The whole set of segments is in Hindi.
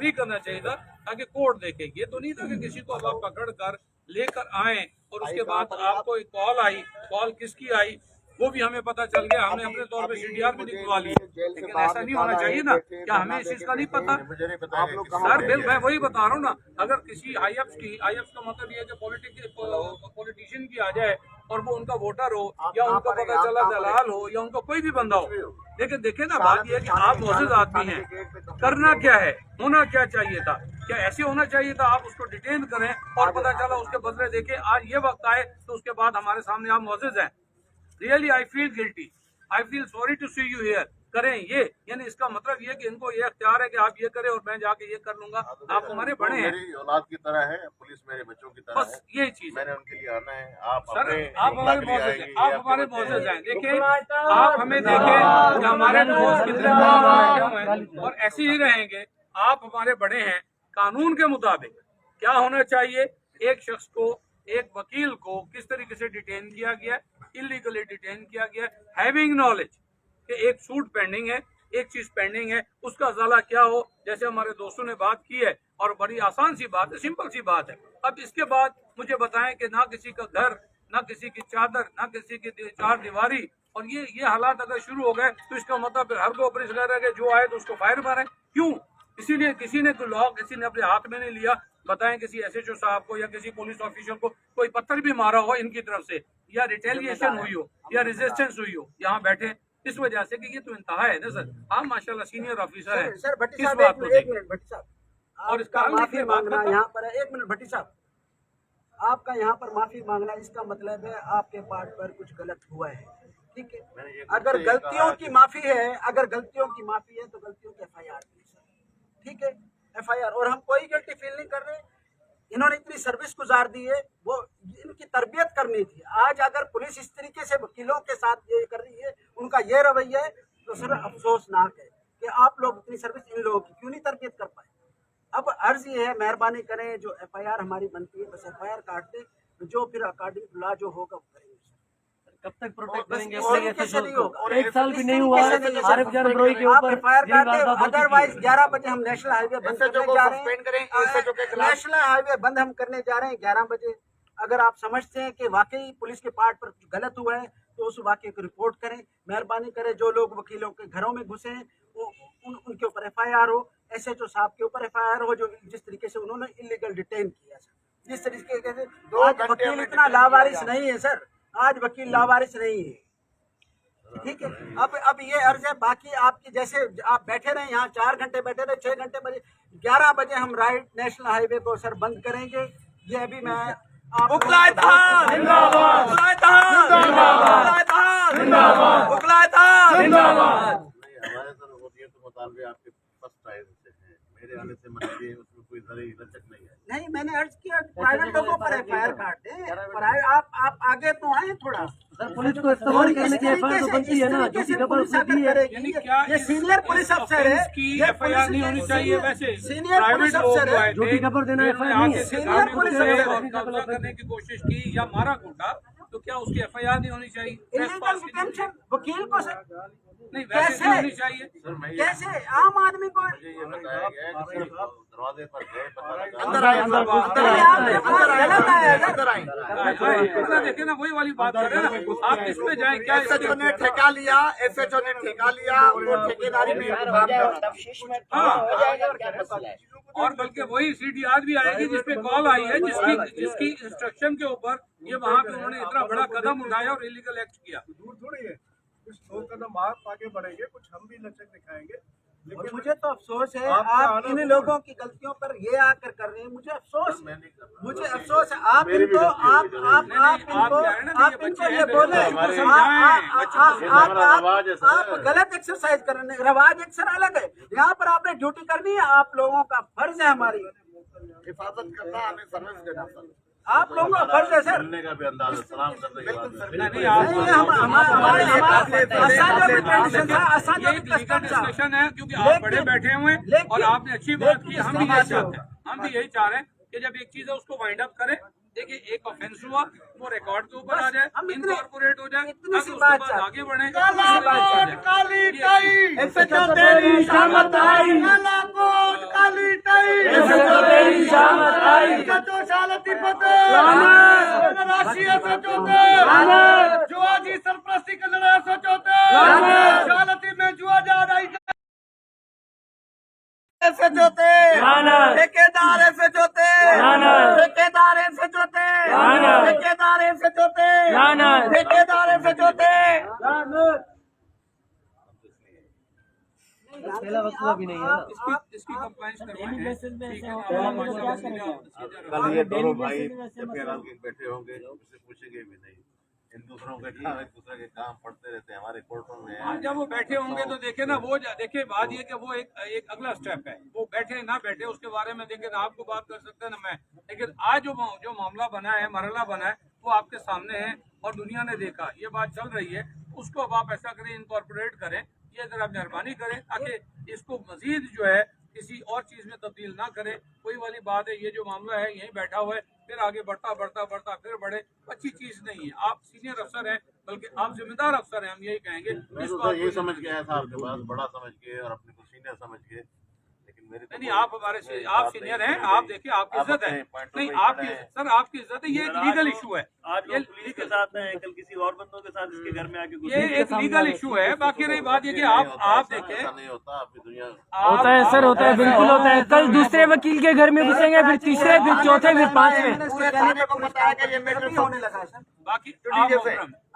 फ्री करना चाहिए था ताकि कोर्ट देखे। ये तो नहीं था कि किसी को अब आप पकड़ कर लेकर आए और उसके बाद आपको एक कॉल आई, कॉल किसकी आई वो भी हमें पता चल गया, हमने अपने तौर पे CDR भी निकलवा ली। लेकिन ऐसा नहीं होना चाहिए ना, क्या हमें इस चीज का नहीं पता? सर बिल मैं वही बता रहा हूँ ना, अगर किसी IFs का मतलब ये है कि पॉलिटिशियन की आ जाए और वो उनका वोटर हो या उनको पता चला दलाल हो या उनको कोई भी बंदा हो, लेकिन देखे ना बात ये है कि आप मौजूद आदमी हैं, करना क्या है, होना क्या चाहिए था? क्या ऐसे होना चाहिए था आप उसको डिटेन करें और पता चला उसके बदले देखे आज ये वक्त आए तो उसके बाद हमारे सामने आप मौजूद हैं? Really I feel guilty, I feel sorry to see you here. करें ये, यानी इसका मतलब ये कि इनको ये अख्तियार है कि आप ये करें और मैं जाके ये कर लूंगा। आप हमारे बड़े हैं, मेरी औलाद की तरह है, पुलिस मेरे बच्चों की तरह बस यही चीज मैंने उनके लिए आना है। आप सर आप हमारे मौजूद हैं, आप हमारे मौजूद हैं। देखिए आप हमें देखें कि हमारे दोस्त कितने बैठे हुए हैं और ऐसे ही रहेंगे। आप हमारे बड़े हैं, कानून के मुताबिक क्या होना चाहिए, एक शख्स को, एक वकील को किस तरीके से डिटेन किया गया, इलीगली डिटेन किया गया, हैविंग नॉलेज कि एक सूट पेंडिंग है, एक चीज पेंडिंग है, उसका अजाला क्या हो, जैसे हमारे दोस्तों ने बात की है और बड़ी आसान सी बात है, सिंपल सी बात है। अब इसके बाद मुझे बताएं कि ना किसी का घर, ना किसी की चादर, ना किसी की चार दीवारी, और ये हालात अगर शुरू हो गए तो इसका मतलब हर को पुलिस कह रहा है कि जो आए तो उसको फायर मारे। क्यों? इसीलिए किसी ने लॉ किसी ने अपने हाथ में नहीं लिया। बताएं किसी SHO साहब को या किसी पुलिस ऑफिसर को कोई पत्थर भी मारा हो इनकी तरफ से, या रिटेलिएशन हुई हो या रेजिस्टेंस हुई हो यहाँ बैठे, इस वजह से कि ये तो इंतहा है ना सर। आप माशाल्लाह सीनियर ऑफिसर हैं, किस बात को देखें और इसका माफी मांगना यहाँ पर है। 1 मिनट भट्टी साहब, आपका यहाँ पर माफी मांगना इसका मतलब है आपके पार्ट पर कुछ गलत हुआ है, ठीक है? अगर गलतियों की माफी है, अगर गलतियों की माफी है तो गलतियों की FIR, ठीक है, FIR। और हम कोई गिल्टी फील नहीं कर रहे। इन्होंने इतनी सर्विस गुजार दी है, वो इनकी तरबियत करनी थी। आज अगर पुलिस इस तरीके से वकीलों के साथ ये कर रही है, उनका ये रवैया है, तो सर अफसोसनाक है कि आप लोग इतनी सर्विस इन लोगों की क्यों नहीं तरबियत कर पाए। अब अर्ज ये है, मेहरबानी करें, जो FIR हमारी बनती है बस FIR काट दे, जो फिर अकॉर्डिंग लॉ जो होगा वो करेंगे। कब तक प्रोटेक्ट करेंगे? और 1 साल भी नहीं हुआ आरिफ जान बरोई के ऊपर। अदरवाइज 11 बजे हम नेशनल हाईवे बंद करने जा रहे हैं। नेशनल हाईवे बंद हम करने जा रहे हैं 11 बजे। अगर आप समझते हैं कि वाकई पुलिस के पार्ट पर गलत हुआ है तो उस वाकये को रिपोर्ट करें। मेहरबानी करें, जो लोग वकीलों के घरों में घुसे हैं उनके ऊपर FIR हो, SHO साहब के ऊपर FIR हो, जो जिस तरीके से उन्होंने इलीगल डिटेन किया सर, जिस तरीके से। आज वकील इतना लावारिस नहीं है सर, आज वकील लावारिस नहीं है, ठीक है? अब ये अर्ज है, बाकी आपकी जैसे आप बैठे रहे यहाँ 4 घंटे बैठे रहे, 6 घंटे बजे, 11 बजे हम राइट नेशनल हाईवे को सर बंद करेंगे। ये अभी मैं आप हमारे सर होती है तो मुतालबे आपके फर्स्ट टाइम से है, मेरे आने से मतलब ये उसमें कोई जरा लचक नहीं है। नहीं, मैंने अर्ज किया प्राइवेट लोगों पर FIR काट दे, आप आगे तो आए थोड़ा। सर पुलिस को इस्तेमाल करने की FIR तो बनती है ना, जो कि खबर उसने दी है। ये सीनियर पुलिस अफसर है, ये FIR नहीं होनी चाहिए। वैसे सीनियर पुलिस अफसर है, जो कि खबर देना FIR नहीं है। सीनियर पुलिस अफसर कब्जा करने की कोशिश की या मारा कूटा तो क्या उसकी FIR नहीं होनी चाहिए? इलीगल डिटेंशन वकील को सर नहीं वैसे नहीं होनी चाहिए। कैसे आम आदमी को ये बताया गया कि सिर्फ दरवाजे पर गए, पता लगा अंदर आए, देखिए ना वही वाली बात कर रहे हैं ना, आप किस पे जाएं? क्या SHO ने ठेका लिया, SHO ने ठेका लिया, वो ठेकेदारी में और बल्कि वही CDR भी आएगी जिसपे कॉल आई है, जिसकी इंस्ट्रक्शन के ऊपर ये वहाँ पे उन्होंने इतना बड़ा कदम उठाया और इलीगल एक्ट किया। दूर थोड़ी है, कुछ 2 कदम आप आगे बढ़ेंगे, कुछ हम भी लचक दिखाएंगे। और मुझे तो अफसोस है आप इन लोगों की गलतियों पर ये आकर कर रहे हैं। मुझे अफसोस है। आप इनको ये बोले, आप गलत एक्सरसाइज कर रहे हैं। रवाज अक्सर अलग है, यहाँ पर आपने ड्यूटी करनी है, आप लोगों का फर्ज है, हमारी हिफाजत करना, हमें सर्विस देना सर। आप लोगों का फर्ज है सर। का भी अंदाजा सलाम करने के बाद डिस्कशन है, क्योंकि आप बड़े बैठे हुए हैं और आपने अच्छी बात की। हम भी यही चाहते हैं, हम भी यही चाह रहे हैं कि जब एक चीज है उसको वाइंड अप करें। देखिए एक ऑफेंस हुआ वो रिकॉर्ड के ऊपर आ जाए, इनकॉर्पोरेट हो जाए, उसके बाद आगे बढ़े। काली टाई राष्ट्रीय SHO जुआ जी सरपरस्ती कर रहे SHO शालती में जुआ जा रही SHO ठेकेदार SHO ठेकेदार SHO ठेकेदार SHO ठेकेदार SHO पहला वक्त भी नहीं है ना। इसकी कंप्लाइंस करवाएं। कल ये दोनों भाई जब के बैठे होंगे उससे पूछेंगे भी नहीं, इन दूसरों के काम एक दूसरे के काम पढ़ते रहते हैं हमारे कोर्टों में। हाँ, जब वो बैठे होंगे तो देखे ना, वो देखिए बात ये कि वो एक अगला स्टेप है, वो बैठे ना बैठे उसके बारे में देखे ना आपको बात कर सकते हैं ना मैं, लेकिन आज जो मामला बना है, मरहला बना है, वो आपके सामने है और दुनिया ने देखा, ये बात चल रही है। उसको अब आप ऐसा करें, इनकॉर्पोरेट करें, ये जरा मेहरबानी करें ताकि इसको मजीद जो है किसी और चीज में तब्दील ना करें। कोई वाली बात है, ये जो मामला है यहीं बैठा हुआ है, फिर आगे बढ़ता फिर बढ़े, अच्छी चीज नहीं है। आप सीनियर अफसर हैं, बल्कि आप जिम्मेदार अफसर हैं, हम यही कहेंगे। तो ये समझ के आया था आपके पास, बड़ा समझ के और अपने को सीनियर समझ के, लेकिन मेरे नहीं, आप हमारे आप सीनियर हैं, आप देखिए आपकी इज्जत है, नहीं आपकी सर आपकी इज्जत है, ये एक लीगल इशू है। आज लोग पुलिस के साथ हैं, कल किसी और बंदों के साथ इसके घर में आके ये एक लीगल इशू है। बाकी रही बात ये कि आप देखें, नहीं होता आपकी दुनिया होता है सर, होता है, बिल्कुल होता है। कल दूसरे वकील के घर में घुसेंगे, फिर तीसरे, फिर चौथे, फिर पांचवें। थाने को बताया कि ये मैटर अभी होने लगा है सर, बाकी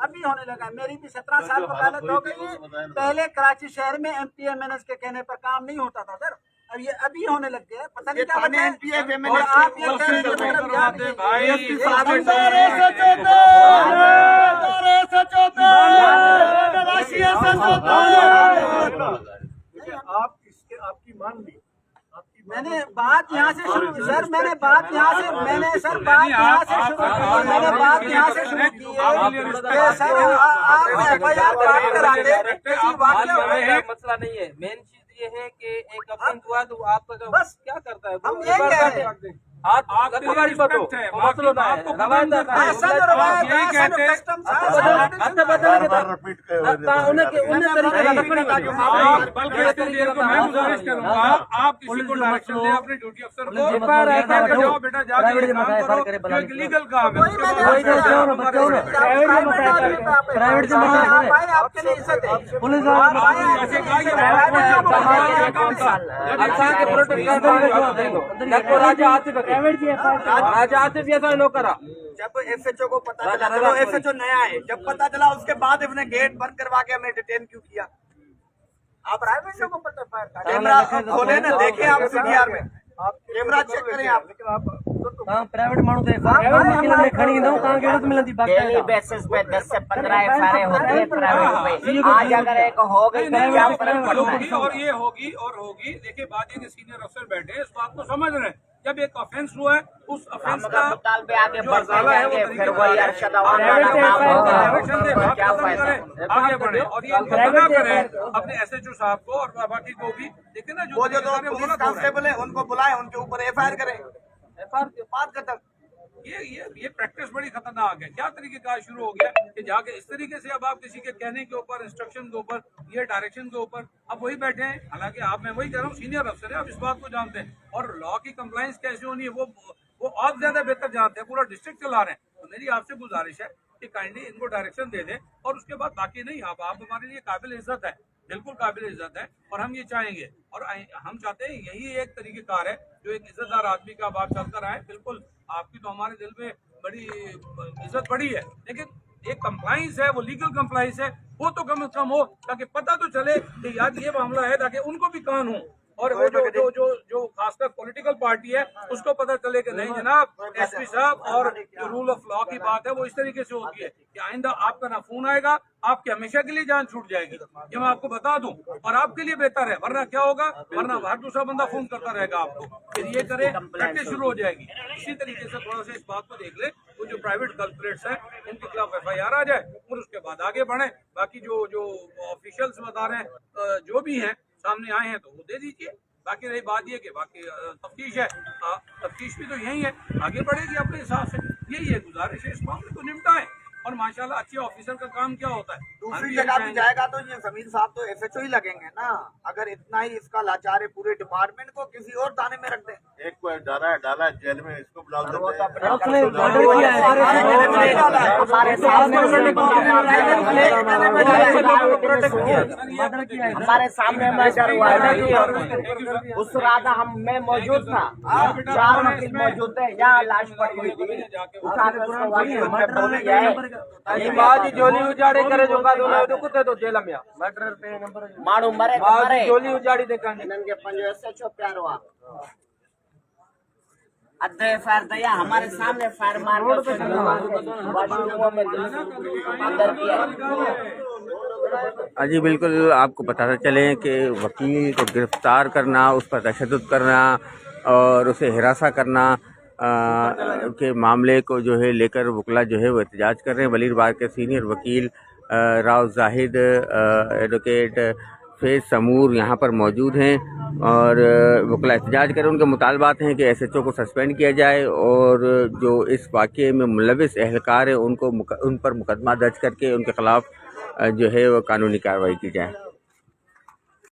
अभी होने लगा है। मेरी भी 17 साल वकालत हो गई है। पहले कराची शहर में MPMNS के कहने पर काम नहीं होता था सर, अब ये अभी होने लग गया है, पता नहीं क्या वजह है। और आप ये कह रहे हैं कि मतलब यार भाई आपकी मान ली, मैंने बात यहाँ से शुरू की सर, मैंने बात यहाँ से शुरू की है। सर आप FIR प्राप्त कराते किसी वाक़या हुआ है, मसला नहीं है। मेन चीज ये है कि एक अपनी हुआ तो आपका जो बस क्या करता है हम ये कह रहे हैं। आपको हमारी बात हो मसला है रवायत है ऐसा तो रवायत है, ऐसा तो कस्टम अच्छा बदल के रिपीट कर उन्हें तरीके का बल्कि इतनी देर को मैं गुजारिश करूंगा, आप किसी को डायरेक्शन दें अपने ड्यूटी अफसर को, जाओ बेटा जाके काम करो, जो एक लीगल काम है। प्राइवेट से आपके लिए इज्जत है। पुलिस राजा आसिफ ऐसा नो करा। जब SHO को पता चला, चलो SHO नया है, जब पता चला उसके बाद इसने गेट बंद करवा के हमें डिटेन क्यों किया? आप प्राइवेट लोगों पर तो फायर कैमरा खोले ना, देखे आप CDR में, कैमरा चेक करें आप। प्राइवेट माण्हू थे, प्राइवेट वकील ने खणी दऊं कहां के तो मिलंदी डेली बेसिस पे 10 से 15 FIR होती है प्राइवेट में। आज अगर एक हो गई तो क्या फर्क पड़ता है? और ये होगी और होगी। देखिए बात ये कि सीनियर अफसर बैठे इस बात को समझ रहे हैं, जब एक ऑफेंस हुआ है उस ऑफेंस का मुतालबे आगे बढ़ते जाएंगे, फिर वही अरशद अवाम क्या फायदा? आगे बढ़े और ये मना करें अपने SHO साहब को और बाकी को भी। देखिए ना वो जो पुलिस कांस्टेबल है उनको बुलाए, उनके ऊपर FIR करें, FIR खत्म। ये प्रैक्टिस बड़ी खतरनाक है। क्या तरीके का शुरू हो गया कि जाके इस तरीके से अब आप किसी के कहने के ऊपर, इंस्ट्रक्शन के ऊपर, ये डायरेक्शन के ऊपर अब वही बैठे हैं। हालांकि आप, मैं वही कह रहा हूँ, सीनियर अफसर है, आप इस बात को जानते हैं और लॉ की कंप्लाइंस कैसे होनी है वो आप ज्यादा बेहतर जानते हैं, पूरा डिस्ट्रिक्ट चला रहे हैं। तो मेरी आपसे गुजारिश है कि काइंडली इनको डायरेक्शन दे दें और उसके बाद बाकी नहीं, आप हमारे लिए काबिल इज्जत है, बिल्कुल काबिल इज्जत है और हम ये चाहेंगे और हम चाहते हैं यही एक तरीकेकार है जो एक इज्जतदार आदमी का बात चलकर आए। बिल्कुल आपकी तो हमारे दिल में बड़ी इज्जत बड़ी है, लेकिन एक कंप्लाइंस है, वो लीगल कंप्लाइंस है, वो तो कम से कम हो ताकि पता तो चले कि यार ये मामला है, ताकि उनको भी कान हो और वो जो खासकर पॉलिटिकल पार्टी है उसको पता चले कि नहीं जनाब, SP साहब और जो रूल ऑफ लॉ की बात है वो इस तरीके से होती है कि आइंदा आपका ना फोन आएगा, आपकी हमेशा के लिए जान छूट जाएगी, ये मैं आपको बता दूं। और आपके लिए बेहतर है, वरना क्या होगा, वरना हर दूसरा बंदा फोन करता रहेगा आपको, फिर ये करे प्रैक्टिस शुरू हो जाएगी। इसी तरीके से थोड़ा सा इस बात को देख ले, वो जो प्राइवेट कल्प्रेट्स हैं उनके खिलाफ FIR आ जाए और उसके बाद आगे बढ़े। बाकी जो ऑफिशियल्स बता रहे हैं, जो भी हैं सामने आए हैं तो वो दे दीजिए। बाकी रही बात ये कि बाकी तफ्तीश है, तफ्तीश भी तो यही है, आगे बढ़ेगी अपने हिसाब से। यही है गुजारिश है, इस मामले को निपटाएं और माशाल्लाह अच्छे ऑफिसर का काम क्या होता है। दूसरी जगह भी जाएगा तो ये जमीन साहब तो SHO ही लगेंगे ना। अगर इतना ही इसका लाचार है पूरे डिपार्टमेंट को किसी और थाने में रख दें। एक को डाला है जेल में, इसको बुला देते हैं। हमारे सामने मर्डर हुआ है। उस रात मैं मौजूद था, 4 वकील मौजूद थे, यहाँ लाश पड़ी हुई थी, उठाकर उसको वापस में बंद किया है। जोली उजाड़े करे जो का दोला तो कुत्ते तो जेल में मर्डर पे नंबर माण्हू मरे त मरे, जोली उजाड़ी देखा इन्हनि खे पंहिंजो SHO प्यारो आहे। अधे फायर दिया हमारे सामने, फायर मार के वॉशरूम में अंदर किया। जी बिल्कुल, आपको बताते चलें कि वकील को गिरफ्तार करना, उस पर तशद्दुद करना और उसे हिरासा करना के मामले को जो है लेकर वकला जो है वो एहतजाज कर रहे हैं। वलीद बार के सीनियर वकील राव जाहिद, एडवोकेट फैज़ समूर यहाँ पर मौजूद हैं और वकला एहतजाज करें। उनके मुतालबात हैं कि SHO को सस्पेंड किया जाए और जो इस वाक़े में मुलविस एहलकार हैं उन पर मुकदमा दर्ज करके उनके ख़िलाफ़ जो है वो कानूनी कार्रवाई की जाए।